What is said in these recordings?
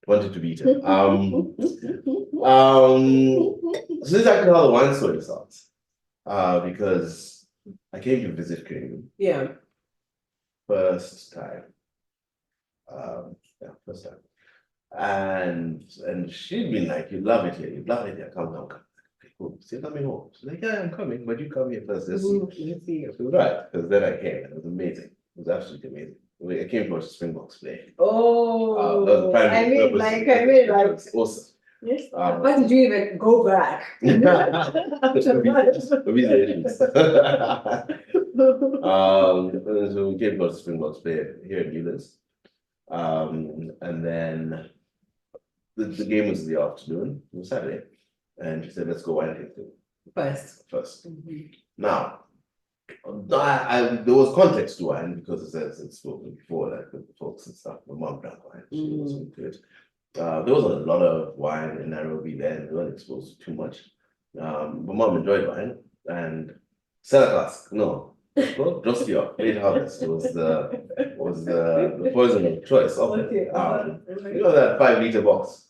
wanted to beat him. So this is actually how the wine story starts. Because I came to visit King. Yeah. First time. First time. And she'd been like, "You love it here, you love it here, come, come, come." Okay, cool. She's coming home. She's like, "Yeah, I'm coming, but you come here first. Let's see." It was right, because then I came. It was amazing. It was absolutely amazing. I came to watch the Springboks play. Oh, That was the primary purpose. I mean, like, it was awesome. Yes. Why did you even go back? So we came to watch the Springboks play here in Newlands. And then the game was in the afternoon, it was Saturday, and she said, "Let's go wine tasting." First. Now, there was context to wine because as it's spoken before, like with the folks and stuff. My mom drank wine, she wasn't good. There wasn't a lot of wine in Nairobi then, we weren't exposed to too much. But mom enjoyed wine, and Celaclass, no, Jostio, late harvest was the poison of choice. Okay. You know that 5 liter box.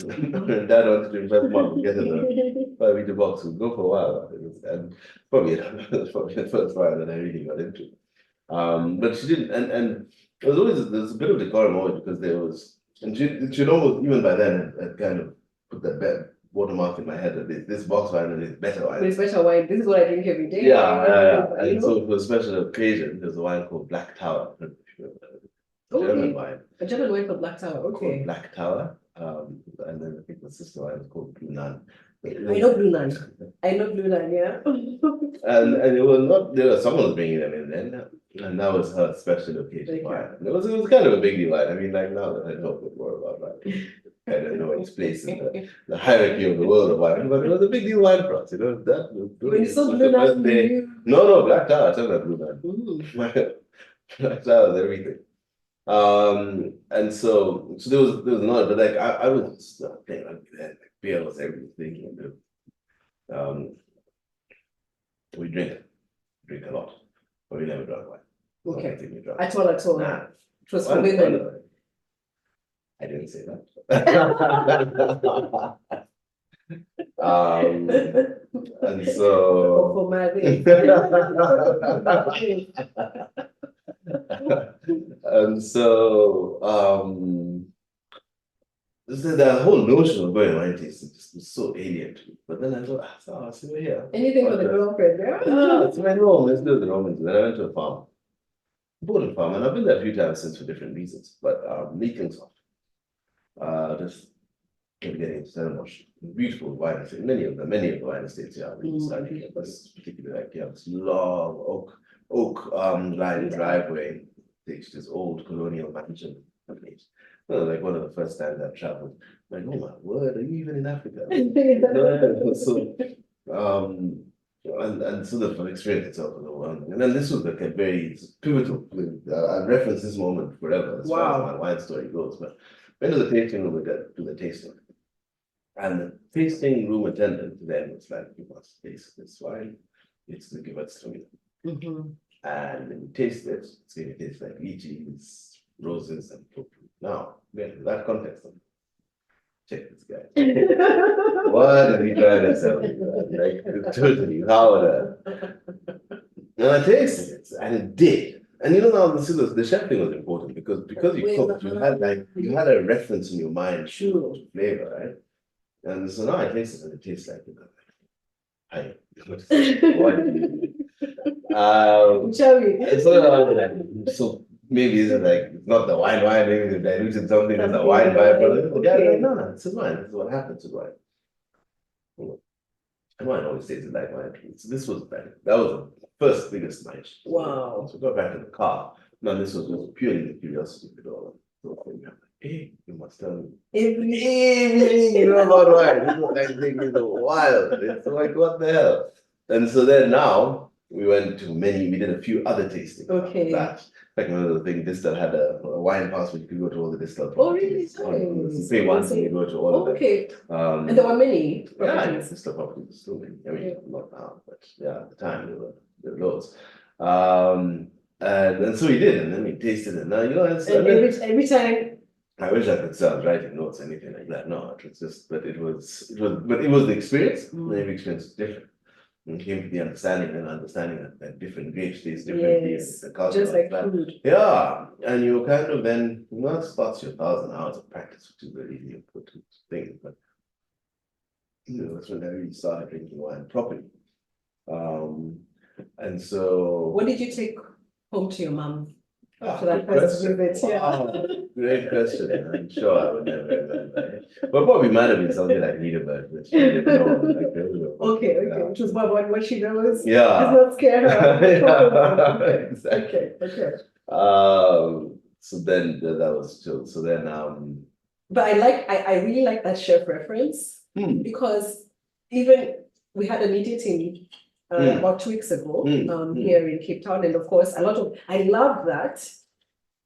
Dad wanted to invest mom get in a 5 liter box. Would go for a while, and probably the first wine that I really got into. But she didn't, and there's a bit of decorum always because there was, and she'd almost even by then had kind of put that watermark in my head that this box wine and it's better wine. It's better wine. This is what I drink every day. Yeah. And so for a special occasion, there's a wine called Black Tower. German wine. A German wine called Black Tower. Okay. Called Black Tower. And then I think the sister wine is called Blue Nun. I know Blue Nun. Yeah. and it was not someone was bringing them in then. And that was her special occasion wine. It was kind of a big deal wine. I mean, like now that I know a bit more about wine, I don't know its place in the hierarchy of the world of wine, but it was a big deal wine for us. You know, that was when you saw Blue Nun, No, Black Tower. I said that Blue Nun. Black Tower was everything. And so there was another, but like I was playing rugby then, like beer was everything. We drink a lot, but we never drank wine. Okay. At all. Nah. It was for women. I didn't say that. And so for my and so the whole notion of going wine tasting just was so alien to me. But then I thought, I'll see we're here. Anything for the girlfriend, yeah? It's my home, let's do the Romans. Then I went to a farm. Bought a farm, and I've been there a few times since for different reasons, but meetings off. Just getting into Stellenbosch. Beautiful wine estates, many of the wine estates are really stunning. This particularly like this long oak line driveway, this old colonial mansion place. Well, like one of the first times I've traveled, like, oh my word, are you even in Africa? So and so the experience itself was overwhelming. And then this was like a very pivotal. I reference this moment forever as far as my wine story goes. But went to the tasting room to do the tasting. And the tasting room attendant then was like, "You must taste this wine. It's the Gewürztraminer." And when you taste it, it's going to taste like lychees, roses, and fruit. Now, in that context, check this guy. What did he try to sell me? Like, totally, how and I tasted it, and it did. And you know now the chef thing was important because you cooked, you had a reference in your mind to flavor, right? And so now I taste it and it tastes like hi. So maybe it's like it's not the wine, maybe they diluted something as a wine byproduct. Yeah, no, this is wine. This is what happens with wine. And wine always tasted like wine. So this was that was the first biggest night. Wow. So we got back in the car. No, this was just purely the curiosity of it all. So hey, you must tell me. Everything you know about wine. This was like thinking the wild. It's like what the hell? And so then now we did a few other tastings. Okay. Like another thing, Distal had a wine pass where you could go to all the Distal properties. Oh, really? Nice. Pay once and you go to all of them. Okay. And there were many properties. Yeah, Distal properties, so many. I mean, not now, but yeah, at the time there were loads. And so we did, and then we tasted it. Now, you know, every time. I wish I could say I was writing notes, anything like that. No, it was just, but it was the experience. Every experience is different. And came to the understanding that different grapes taste differently, Yes, and the culture just like that. food. Yeah, and you kind of then, that starts your 1,000 hours of practice, which is a really important thing. But that's when I really started drinking wine properly. And so. What did you take home to your mom after that Good first question. visit? Wow, great question. I'm sure I would never remember. But probably might have been something like Niederberg, which she didn't know. Okay, which is what she knows. Yeah. Does not scare her. Yeah, Okay, okay. So then that was chill. So then But I really like that chef reference because even we had a media team about 2 weeks ago here in Cape Town, and of course I love that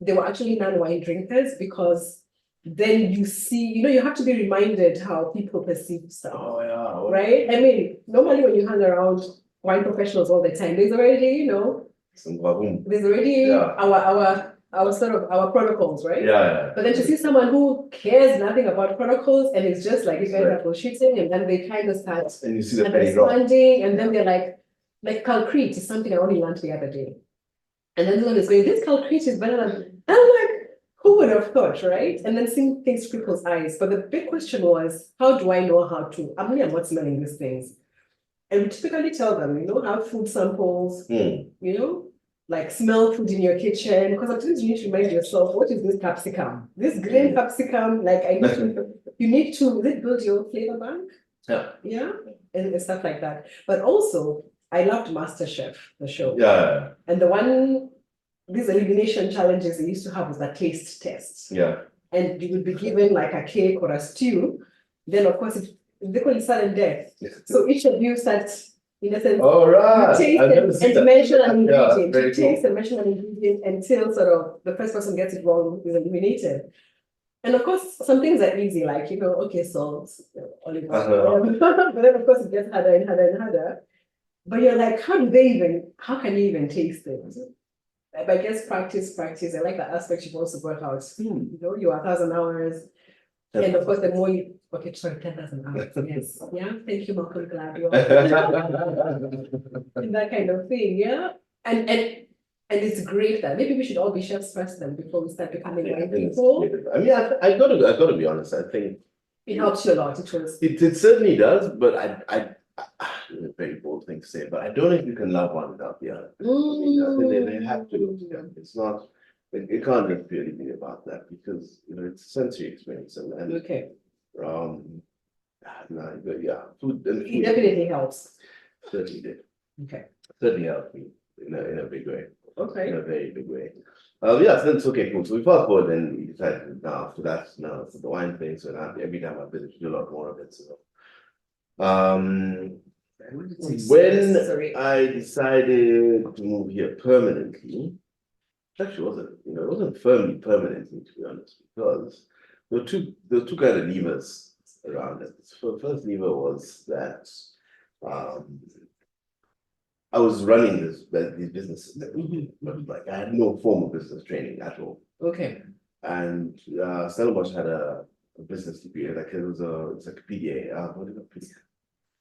they were actually non-wine drinkers, because then you see, you have to be reminded how people perceive stuff. Oh yeah. Right? I mean, normally when you hang around wine professionals all the time, there's already, there's already our sort of our protocols, right? Yeah. But then to see someone who cares nothing about protocols, and it's just like you guys are bullshitting, and then they kind of start and you see the understanding, and then they're like concrete is something I only learned the other day. And then someone is going, this concrete is better than, and I'm like, who would have thought, right? And then seeing things through people's eyes. But the big question was, how do I know how to? I'm not smelling these things. And we typically tell them, have food samples, like smell food in your kitchen. Because sometimes you need to remind yourself, what is this capsicum? This green capsicum, like you need to build your flavor bank. Yeah. And stuff like that. But also, I loved MasterChef, the show. Yeah. And these elimination challenges they used to have was a taste test. Yeah. And you would be given like a cake or a stew. Then, of course, they call it sudden death. So each of you start, in a sense, taste and mention an ingredient. You taste and mention an ingredient until sort of the first person gets it wrong is eliminated. And of course, some things are easy, like, okay, salt, olive oil. But then, of course, it gets harder and harder and harder. But you're like, how can you even taste it? But I guess practice. I like that aspect you've also brought out. You are 1,000 hours. And of course, the more you, 10,000 hours. Yes. Yeah. Thank you, Malcolm Gladwell. And that kind of thing. Yeah. And it's great that maybe we should all be chefs first then before we start becoming wine people. I mean, I gotta be honest. I think it helps you a lot. It certainly does, but I a very bold thing to say, but I don't think you can love one without the other. I mean, they have to go together. It's not, it can't just really be about that, because it's a sensory experience, and okay. Yeah, food it definitely helps. Certainly did. Okay. Certainly helped me in a big way. Okay. In a very big way. Yeah, so that's okay, cool. So we fast forward, and we decided now after that, it's the wine thing. So now every time I visit, we do a lot more of it. So when I decided to move here permanently, actually it wasn't firmly permanently, to be honest, because there were two kind of levers around it. So the first lever was that I was running these businesses, but like I had no formal business training at all. Okay. And Stellenbosch had a business degree, like it's like a PDA. What is it?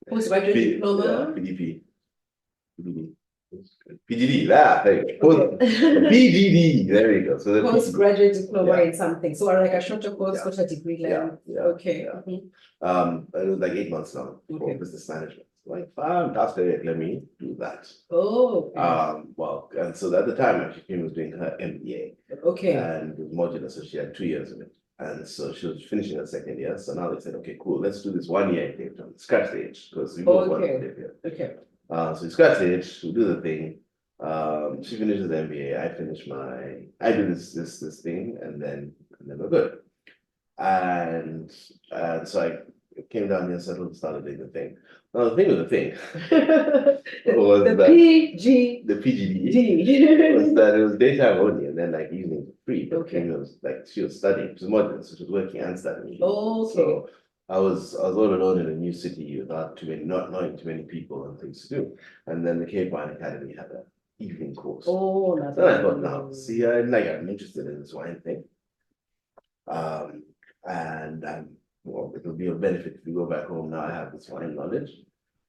Postgraduate diploma? PDP. PGD, there you go. PGD, there you go. So the postgraduate diploma in something. So like a shorter course, shorter degree level. Okay. It was like 8 months long for business management. Like, fantastic, let me do that. Oh. Well, and so at the time, actually, Kim was doing her MBA. Okay. And it was modular, so she had 2 years of it. And so she was finishing her second year. So now they said, okay, cool, let's do this 1 year in Cape Town, scratch the itch, because we both wanted to live here. Okay. So we scratch the itch, we do the thing. She finishes the MBA, I do this thing, and then we're good. And so I came down here, settled, started doing the thing. Now the thing with the thing was the PGD was that it was daytime only, and then like evening for free. But Kim was like, she was studying, she was modular, so she was working and studying. Okay. So I was all alone in a new city without not knowing too many people and things to do. And then the Cape Wine Academy had an evening course. Oh, Then I thought, now, see, I'm interested in this wine thing. And well, it will be a benefit if you go back home. Now I have this wine knowledge.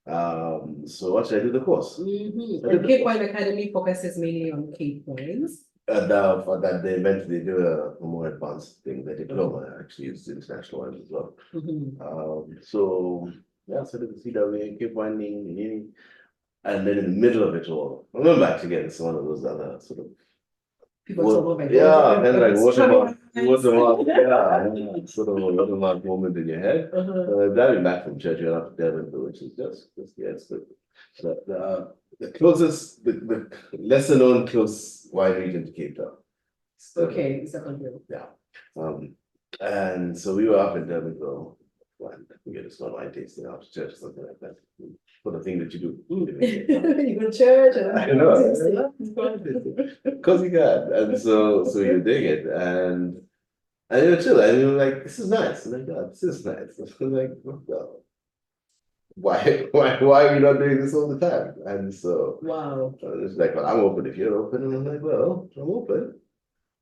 So what should I do the course? And Cape Wine Academy focuses mainly on Cape wines. For that they eventually do a more advanced thing. The diploma actually uses international wines as well. So yeah, so did the CWA, Cape Wining, and then in the middle of it all, I remember actually getting some of those other sort of yeah, then like watermark, yeah, sort of a watermark moment in your head. Driving back from church, you're up to Devon, which is just yeah, it's the closest, the lesser known close wine region to Cape Town. Okay, secondary. Yeah. And so we were up in Durbanville, and we get a small wine tasting after church or something like that. For the thing that you do. You go to church and I know. Because you can. And so you're doing it. And you're chill. And you're like, this is nice. And like, God, this is nice. I'm like, well, why are we not doing this all the time? And so wow. It's like, well, I'm open if you're open. And I'm like, well, I'm open.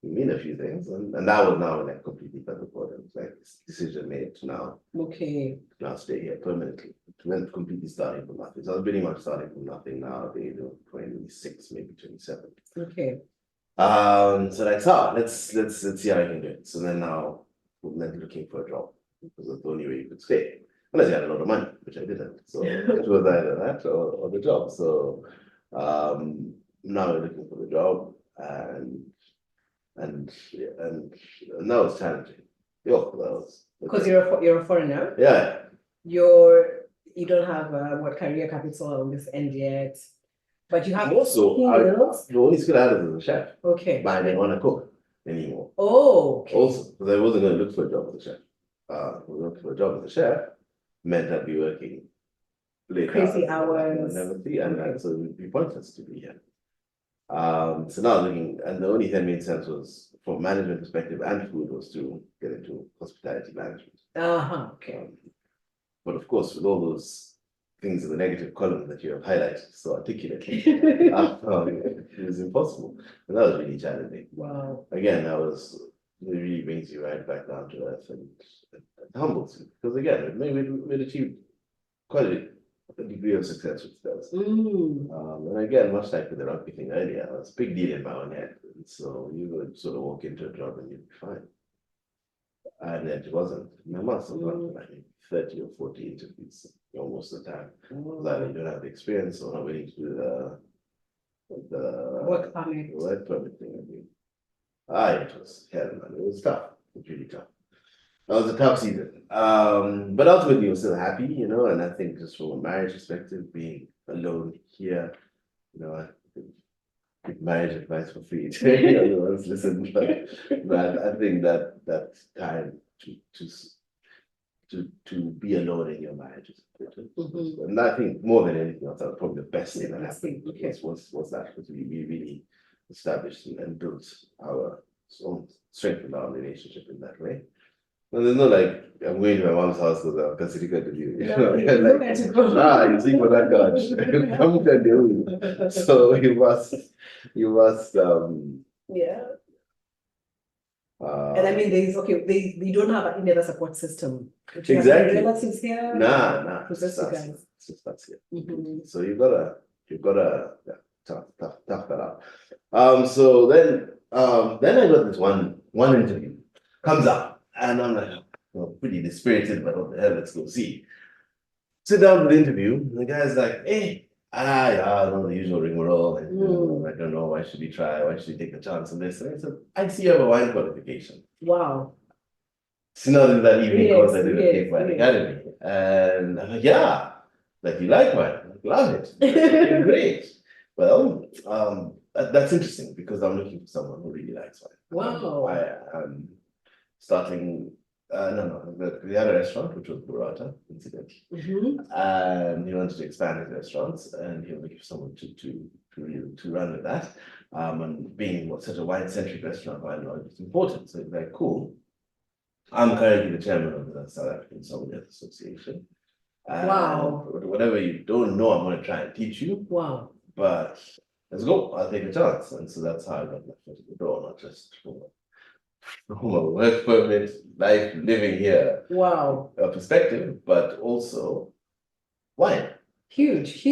You mean a few things. And that was now like completely fell apart. It was like this decision made now. Okay. Now stay here permanently. Went completely starting from nothing. So I was pretty much starting from nothing now, at the age of 26, maybe 27. Okay. So like, so let's see how I can do it. So then now we're looking for a job because that's the only way you could stay. Unless you had a lot of money, which I didn't. So it was either that or the job. So now we're looking for the job and that was challenging. Yeah, that was because you're a foreigner. Yeah. You don't have what career capital on this end yet, but you have also the only skill I had was as a chef. Okay. But I didn't want to cook anymore. Oh. Okay. Also, because I wasn't going to look for a job as a chef. Looking for a job as a chef meant I'd be working late crazy hours. Never see, and so it would be pointless to be here. So now looking, and the only thing that made sense was from management perspective and food was to get into hospitality management. Okay. But of course, with all those things in the negative column that you have highlighted so articulately, it was impossible. And that was really challenging. Wow. Again, it really brings you right back down to earth and humbles you. Because again, we'd achieved quite a degree of success with those. And again, much like with the rugby thing earlier, it was a big deal in my own head. And so you would sort of walk into a job and you'd be fine. And it wasn't. My must have gone for like 30 or 40 interviews almost the time. Either you don't have the experience or not willing to do the work permit. Work permit thing. It was hell, man. It was tough. It was really tough. That was a tough season. But ultimately, I was still happy, and I think just from a marriage perspective, being alone here, I give marriage advice for free. Listen, but I think that time to be alone in your marriage is important. And I think more than anything else, that's probably the best thing that happened. Was that because we really established and built our own strengthened our relationship in that way. Well, there's no like I'm going to my mom's house because I'm considering to you. You see for that God. Come to do. So you must yeah. And I mean, they don't have any other support system. Exactly. Relatives here. Nah. Just guys. That's it. So you've gotta tough that out. So then I got this one interview comes up. And I'm like, pretty dispirited, but what the hell, let's go see. Sit down for the interview, and the guy's like, hey, I know the usual rigmarole. I don't know, why should we try? Why should we take a chance on this? And I said, I see you have a wine qualification. Wow. So now that evening course I did at Cape Wine Academy. And I'm like, yeah, like you like wine. I'm like, love it. Great. Well, that's interesting because I'm looking for someone who really likes wine. Wow. Starting, we had a restaurant which was Burrata, incidentally, and he wanted to expand his restaurants, and he was looking for someone to run with that. And being such a wine-centric restaurant, wine knowledge is important. So it's like, cool. I'm currently the chairman of the South African Sommelier Association. Wow. Whatever you don't know, I'm going to try and teach you. Wow. But let's go. I'll take a chance, and so that's how I got my foot in the door, not just from a work permit, life, living here Wow. Perspective, but also wine. Huge.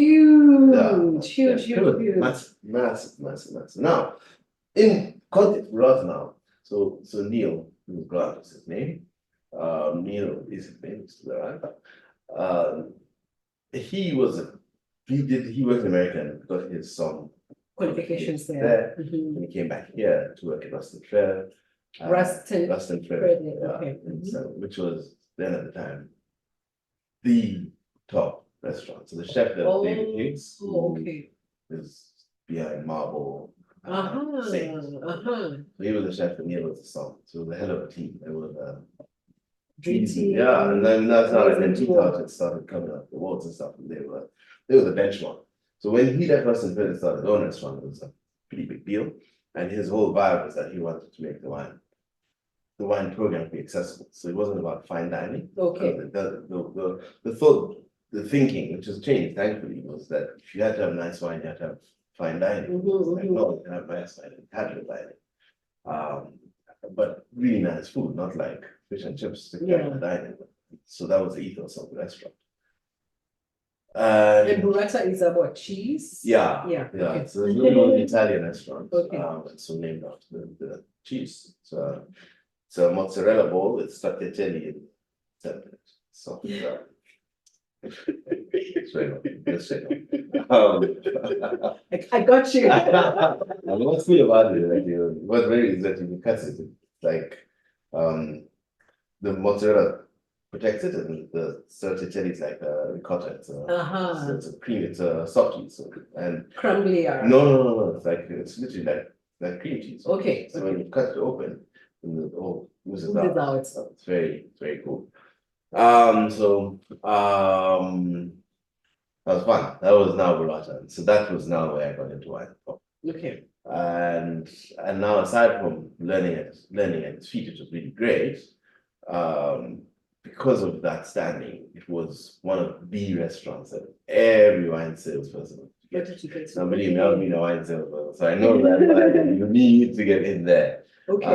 Massive. Now, in context, Grant now. So Neil Grant is his name. Neil is his name, is right? He worked in America and got his some qualifications there. And he came back here to work at Ruston Fair. Ruston Fair, okay. Which was then at the time the top restaurant. So the chef there was David Higgs, who is behind Marble. Saint. So he was the chef and Neil was the son. So it was a hell of a team. It was dream team. Yeah, and then that's how then 2000 started coming up the awards and stuff, and they were the benchmark. So when he left Ruston Fair and started his own restaurant, it was a pretty big deal. And his whole vibe was that he wanted to make the wine program be accessible. So it wasn't about fine dining. Okay. The thinking, which has changed, thankfully, was that if you had to have nice wine, you had to have fine dining. Like, no, you can have nice wine, casual dining. But really nice food, not like fish and chips to dining. So that was the ethos of the restaurant. And burrata is about cheese? Yeah. Okay. So it's really an Italian restaurant. Okay. And so named after the cheese. So it's a mozzarella ball with stracciatella in it. So I got you. And what's cool about it, what's very is that you cut it, like the mozzarella protects it, and the stracciatella is like a ricotta. It's a cream. It's a soft cheese, and crumbly. No. It's literally like cream cheese. Okay. So when you cut it open, and it all oozes out. It's very cool. That was fun. That was now burrata. So that was now where I got into wine. Okay. And now aside from learning at its feet, which was really great, because of that standing, it was one of the restaurants that every wine salesperson. Now, believe me, I've been a wine salesperson, so I know that you need to get in there. Okay.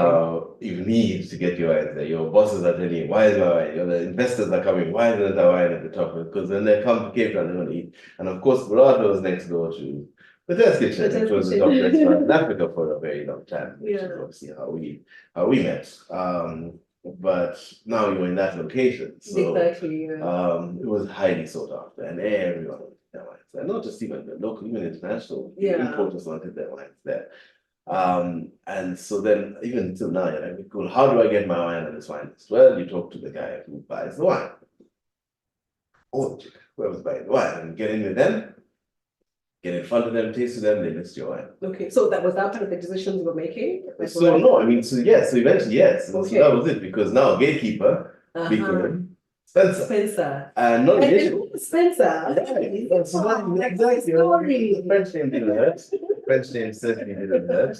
You need to get your wine there. Your bosses are telling you, why is my wine? The investors are coming, why isn't there wine at the top? Because when they come to Cape Town, they want to eat. And of course, Burrata was next door to the Test Kitchen, which was the top restaurant in Africa for a very long time, which is obviously how we met. But now you're in that location. So exactly. it was highly sought after, and everyone wanted their wines there. Not just even the local, even international importers wanted their wines there. And so then even till now, you're like, cool, how do I get my wine on this wine list? Well, you talk to the guy who buys the wine. Or whoever's buying the wine, and get in with them, get in front of them, taste with them, they list your wine. Okay, so that was part of the decisions you were making? So eventually, yes. Okay. So that was it, because now gatekeeper became Spencer. And not Spencer. Exactly. French name didn't hurt. French name certainly didn't hurt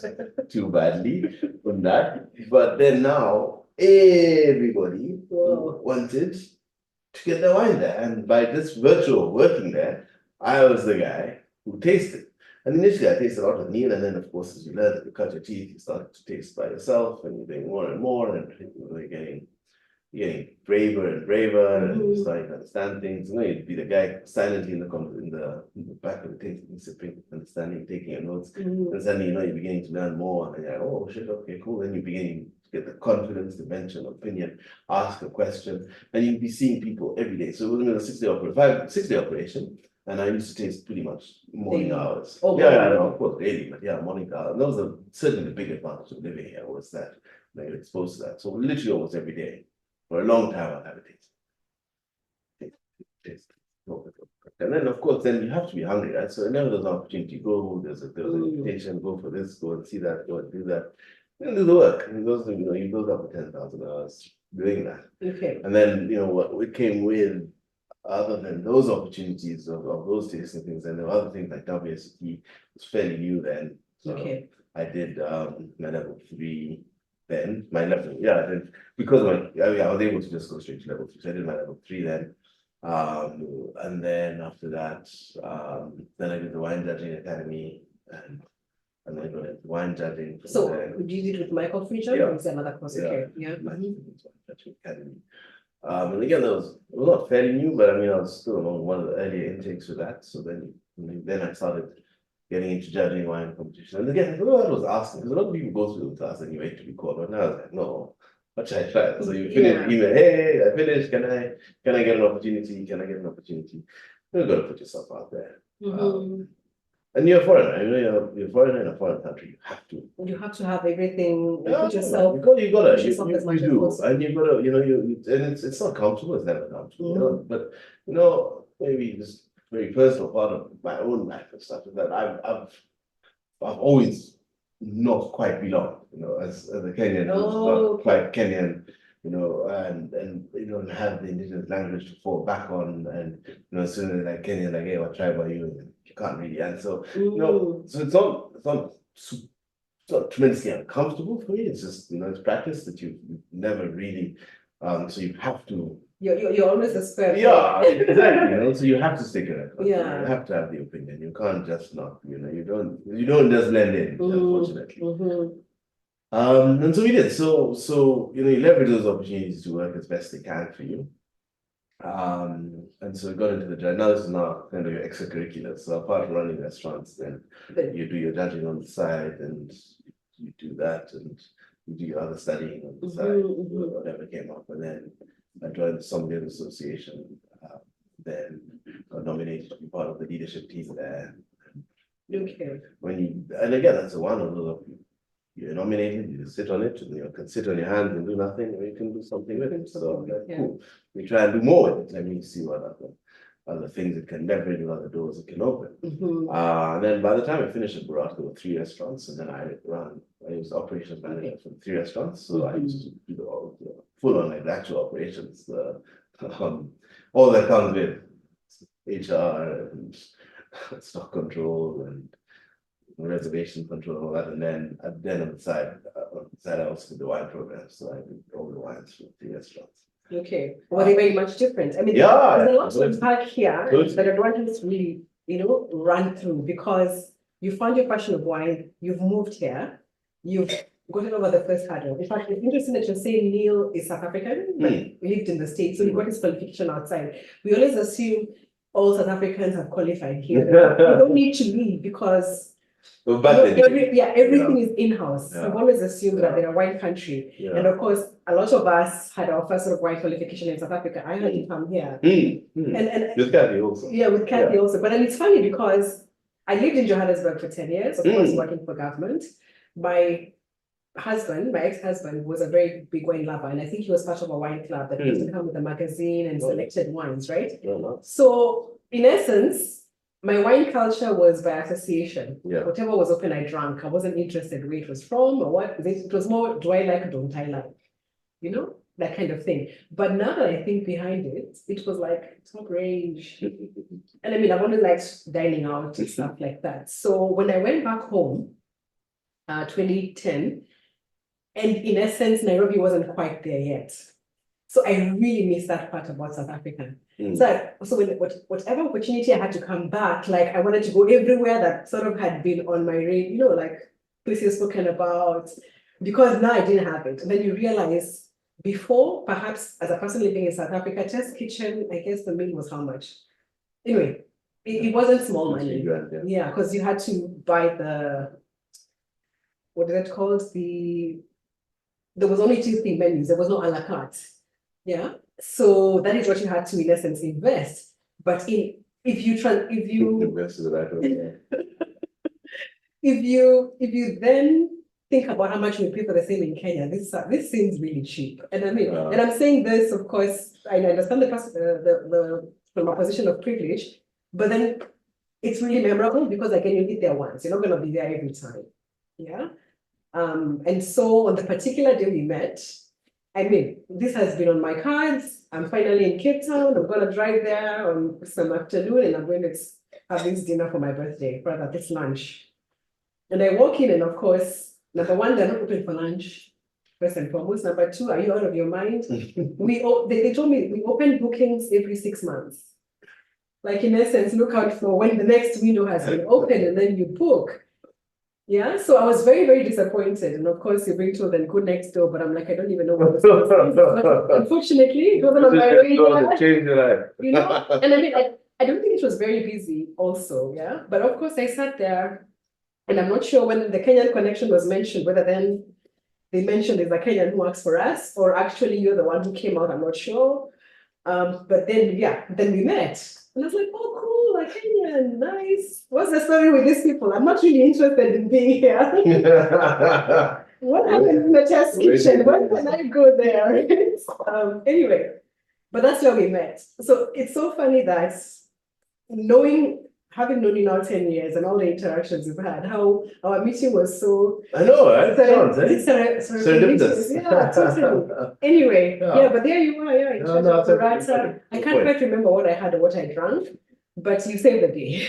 too badly from that. But then now everybody wanted to get their wine there. And by this virtual working there, I was the guy who tasted. And initially I tasted a lot with Neil, and then of course as you learn, you cut your teeth, you start to taste by yourself, and you're doing more and more, and you're getting braver and braver, and you're starting to understand things. You'd be the guy silently in the back of the tasting, sipping, understanding, taking your notes, and suddenly you're beginning to learn more, and you're like, oh shit, okay, cool. Then you're beginning to get the confidence to mention opinion, ask a question, and you'd be seeing people every day. So it was a 6-day operation. And I used to taste pretty much morning hours. Of course, daily, but morning hours. And that was certainly the big advantage of living here, was that you're exposed to that. So literally almost every day, for a long time, I'll have a taste. And then, of course, then you have to be hungry, right? So whenever there's an opportunity, go, there's an invitation, go for this, go and see that, go and do that. And do the work. And you build up 10,000 hours doing that. Okay. And then, what we came with, other than those opportunities of those tasting things, and there were other things like WSET was fairly new then. So I did my level 3 then. I did, because I was able to just go straight to level 3. So I did my level 3 then. And then after that, then I did the wine judging academy, and and then got into wine judging. So did you do it with Michael Friedman or is there another course? Okay. Yeah. Academy. And again, it was not fairly new, but I mean, I was still among one of the earlier intakes with that. So then I started getting into judging wine competition. And again, I don't know what I was asking, because a lot of people go through the class and you wait to be called. But now I was like, no, what should I try? So you finish the email, hey, I finished. Can I get an opportunity? Can I get an opportunity? You've got to put yourself out there. And you're a foreigner, you're a foreigner in a foreign country. You have to have everything. Yeah, put yourself. you gotta, you do, and you gotta, and it's not comfortable. It's never comfortable, But maybe just very personal part of my own life and stuff is that I've always not quite belonged, as a Kenyan, not quite Kenyan, and have the indigenous language to fall back on, and as soon as like Kenyan, like, hey, what tribe are you? And you can't really answer. So so it's not tremendously uncomfortable for me. It's just it's practice that you've never really, so you have to. You're always a spare. Yeah, exactly. So you have to stick it. Yeah. You have to have the opinion. You can't just not. You don't just blend in. Unfortunately. And so we did. So you leverage those opportunities to work as best they can for you. And so we got into the judge. Now this is now kind of your extracurriculars. So apart from running restaurants, then you do your judging on the side, and you do that, and you do your other studying on the side, whatever came up. And then I joined the Sommelier Association. Then got nominated to be part of the leadership team there. Okay. And again, that's one of those. You're nominated, you sit on it, and you can sit on your hands and do nothing, or you can do something with it. So cool. We try and do more with it. Let me see what other things it can leverage, what other doors it can open. And then by the time I finished at Burat, there were 3 restaurants, and then I was operations manager for 3 restaurants. So I used to do the full on like the actual operations, all that comes with HR and stock control and reservation control and all that, and then on the side I also did the wine program, so I did all the wines for 3 restaurants. Okay, well, they very much different. I mean, there's a lot to unpack here that I don't want to really, run through, because you found your passion of wine, you've moved here, you've gotten over the first hurdle. In fact, it's interesting that you're saying Neil is South African, but lived in the States, so he got his qualification outside. We always assume all South Africans have qualified here. You don't need to leave, because everything is in-house. I've always assumed that they're a wine country. And of course, a lot of us had our first sort of wine qualification in South Africa. I had to come here. And with Kathy also. Yeah, with Kathy also. But then it's funny because I lived in Johannesburg for 10 years, of course, working for government. My ex-husband, was a very big wine lover, and I think he was part of a wine club that used to come with a magazine and selected wines, right? So in essence, my wine culture was by association. Whatever was open, I drank. I wasn't interested where it was from or what. It was more, do I like, don't I like? That kind of thing. But now that I think behind it, it was like top range. And I mean, I've always liked dining out and stuff like that. So when I went back home, 2010, and in essence, Nairobi wasn't quite there yet. So I really miss that part about South Africa. So whatever opportunity I had to come back, like I wanted to go everywhere that sort of had been on my radar, like places spoken about, because now I didn't have it. And then you realize before, perhaps as a person living in South Africa, test kitchen, I guess the meal was how much? Anyway, it wasn't small money. Yeah, because you had to buy what is it called? There was only 2 thing menus. There was no a la carte. Yeah. So that is what you had to, in essence, invest. But if you then think about how much we pay for the same in Kenya, this seems really cheap. And I mean, and I'm saying this, of course, I understand from a position of privilege, but then it's really memorable because again, you eat there once. You're not going to be there every time. Yeah. And so on the particular day we met, I mean, this has been on my cards. I'm finally in Cape Town. I'm going to drive there on some afternoon, and I'm going to have this dinner for my birthday, rather this lunch. And I walk in, and of course, number 1, they're not open for lunch, first and foremost. Number 2, are you out of your mind? They told me we open bookings every 6 months. Like in essence, look out for when the next window has been opened, and then you book. Yeah, so I was very, very disappointed. And of course, you're being told then go next door, but I'm like, I don't even know what this is. Unfortunately, it wasn't on my radar. Change your life. You know, and I mean, I don't think it was very busy also, yeah. But of course, I sat there, and I'm not sure when the Kenyan connection was mentioned, whether then they mentioned there's a Kenyan who works for us, or actually you're the one who came out, I'm not sure. But then, yeah, then we met. And I was like, oh, cool, a Kenyan, nice. What's the story with these people? I'm not really interested in being here. What happens in the test kitchen? When can I go there? Anyway, but that's where we met. So it's so funny that having known you now 10 years and all the interactions we've had, how our meeting was so. I know, right? Serendipitous. Yeah, totally. Anyway, yeah, but there you are. Yeah, burrata. I can't quite remember what I had or what I drank, but you saved the day.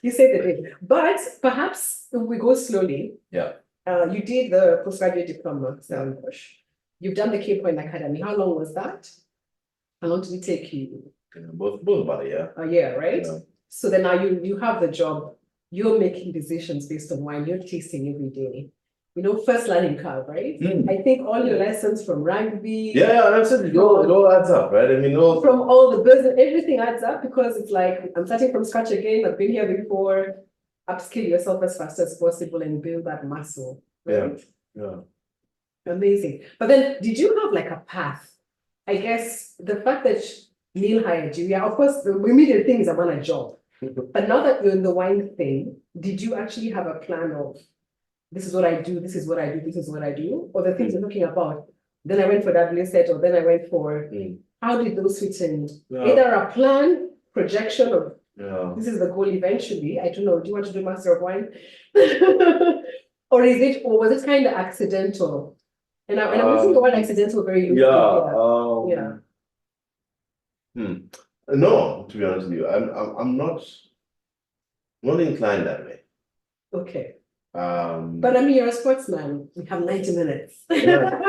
You saved the day. But perhaps if we go slowly. Yeah. You did the postgraduate diploma, Stellenbosch. You've done the Cape Point Academy. How long was that? How long did it take you? Both about a year. A year, right? Yeah. So then now you have the job. You're making decisions based on wine. You're tasting every day. You know, first learning curve, right? I think all your lessons from rugby. Yeah, absolutely. It all adds up, right? I mean, from all the business, everything adds up because it's like I'm starting from scratch again. I've been here before. Upskill yourself as fast as possible and build that muscle. Right? Yeah. Amazing. But then, did you have like a path? I guess the fact that Neil hired you, yeah, of course, the immediate thing is I want a job. But now that you're in the wine thing, did you actually have a plan of this is what I do, this is what I do, this is what I do? Or the things you're talking about? Then I went for WSET, or then I went for how did those fit in? Either a plan, projection of this is the goal eventually. I don't know. Do you want to do Master of Wine? Or was it kind of accidental? And I'm using the word accidental very loosely. No, to be honest with you, I'm not inclined that way. Okay. But I mean, you're a sportsman. We have 90 minutes. Yeah.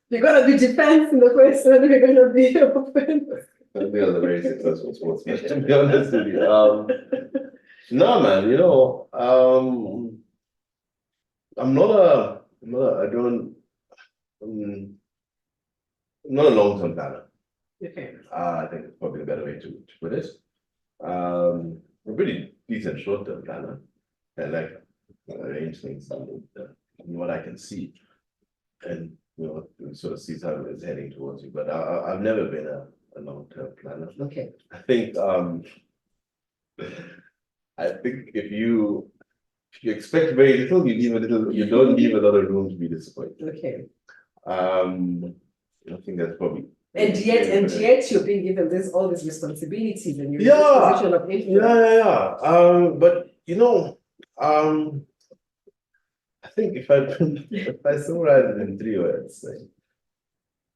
You're gonna be defense in the first one. We're gonna be offense. I think I was a very successful sportsman, to be honest with you. No, man, I'm not a long-term planner. Okay. I think it's probably a better way to put it. I'm a pretty decent short-term planner. I like arrange things on what I can see, and sort of see how it's heading towards you. But I've never been a long-term planner. Okay. I think if you expect very little, you don't leave a lot of room to be disappointed. Okay. I think that's probably. And yet you're being given all these responsibilities and you're in this position of influence. But I think if I summarize it in 3 words,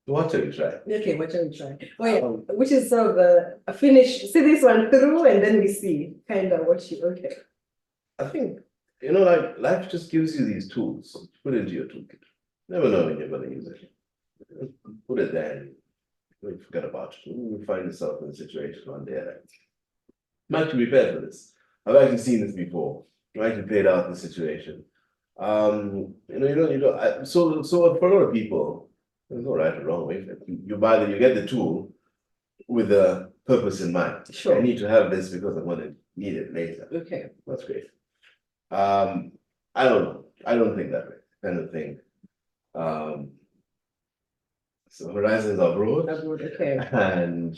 what shall we try? Okay, what shall we try? Oh yeah, which is sort of a finish. See this one through, and then we see kind of what you. Okay. I think like life just gives you these tools to put into your toolkit. Never know when you're going to use it. Put it there, and you forget about it. You find yourself in a situation one day. I'm actually prepared for this. I've actually seen this before. I've actually played out the situation. So for a lot of people, there's no right or wrong way. You get the tool with a purpose in mind. Sure. I need to have this because I'm going to need it later. Okay. That's great. I don't know. I don't think that way. I kind of think so horizons are broad. Okay. And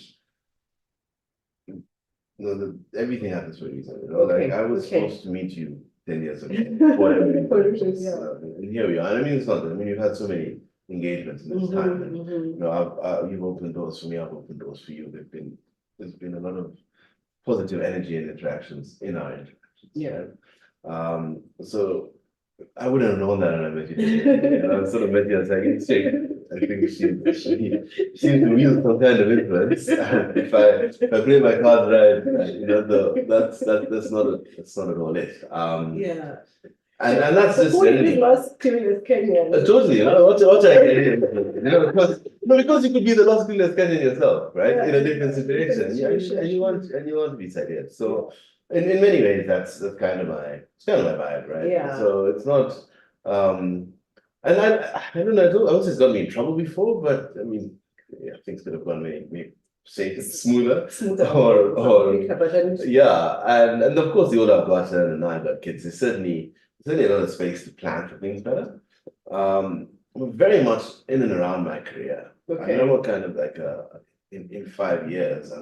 everything happens for a reason. Okay. Like I was supposed to meet you 10 years ago. Whatever. And here we are. And I mean, it's not. I mean, you've had so many engagements in this time. And, you've opened doors for me. I've opened doors for you. There's been a lot of positive energy and interactions in our interactions. Yeah. Right? So I wouldn't have known that when I met you today. I sort of met you as like, I think she seems to wield some kind of influence. And if I play my cards right, that's not at all it. Yeah. And that's just really lost clueless Kenyan. Totally. What I get here, because you could be the lost clueless Kenyan yourself, right? In a different situation. And you want to be cited. So in many ways, that's kind of my vibe, right? Yeah. So it's not, and I don't know, I won't say it's got me in trouble before, but I mean, yeah, things could have gone maybe say smoother, or yeah, and of course the older I've gotten and now I've got kids, there's certainly a lot of space to plan for things better. Very much in and around my career. I know what kind of like in 5 years I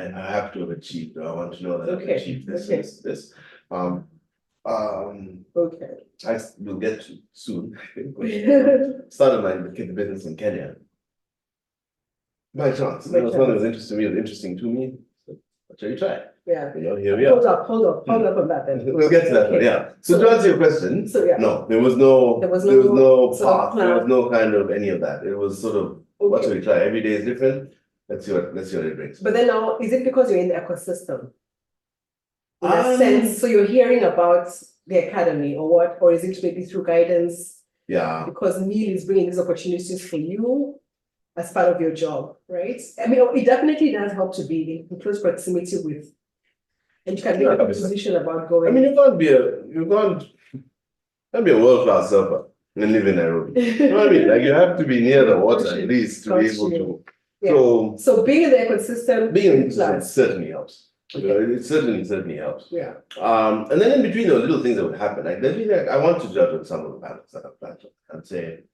have to have achieved, or I want to know that I've achieved this. Okay. I will get to soon. Started my business in Kenya. By chance. It was one that was interesting to me. So shall we try? Yeah. Here we are. Hold up on that then. We'll get to that one, yeah. So to answer your question, no, there was no path, there was no kind of any of that. It was sort of what shall we try? Every day is different. Let's see what it brings. But then now, is it because you're in the ecosystem? In a sense, so you're hearing about the academy or what, or is it maybe through guidance? Yeah. Because Meal is bringing these opportunities for you as part of your job, right? I mean, it definitely does help to be in close proximity with, and you can be in a position about going. I mean, you can't be a world-class surfer and live in Nairobi. You know what I mean? Like, you have to be near the water at least to be able to. Yeah. So being in the ecosystem, certainly helps. It certainly helps. Yeah. And then in between those little things that would happen, like I want to judge on some of the panels that I've planned and say,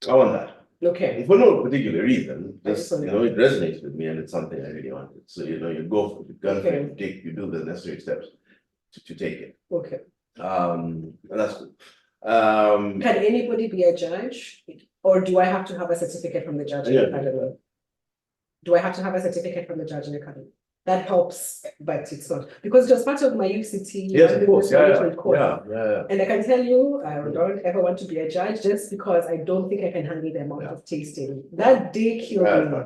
I want that. Okay. For no particular reason, just it resonates with me and it's something I really wanted. So you go for it, you do the necessary steps to take it. Okay. And that's cool. Can anybody be a judge? Or do I have to have a certificate from the judging academy? Do I have to have a certificate from the judging academy? That helps, but it's not. Because it was part of my UCT. Yes, of course. Yeah. And I can tell you, I don't ever want to be a judge just because I don't think I can handle the amount of tasting. That day killed me.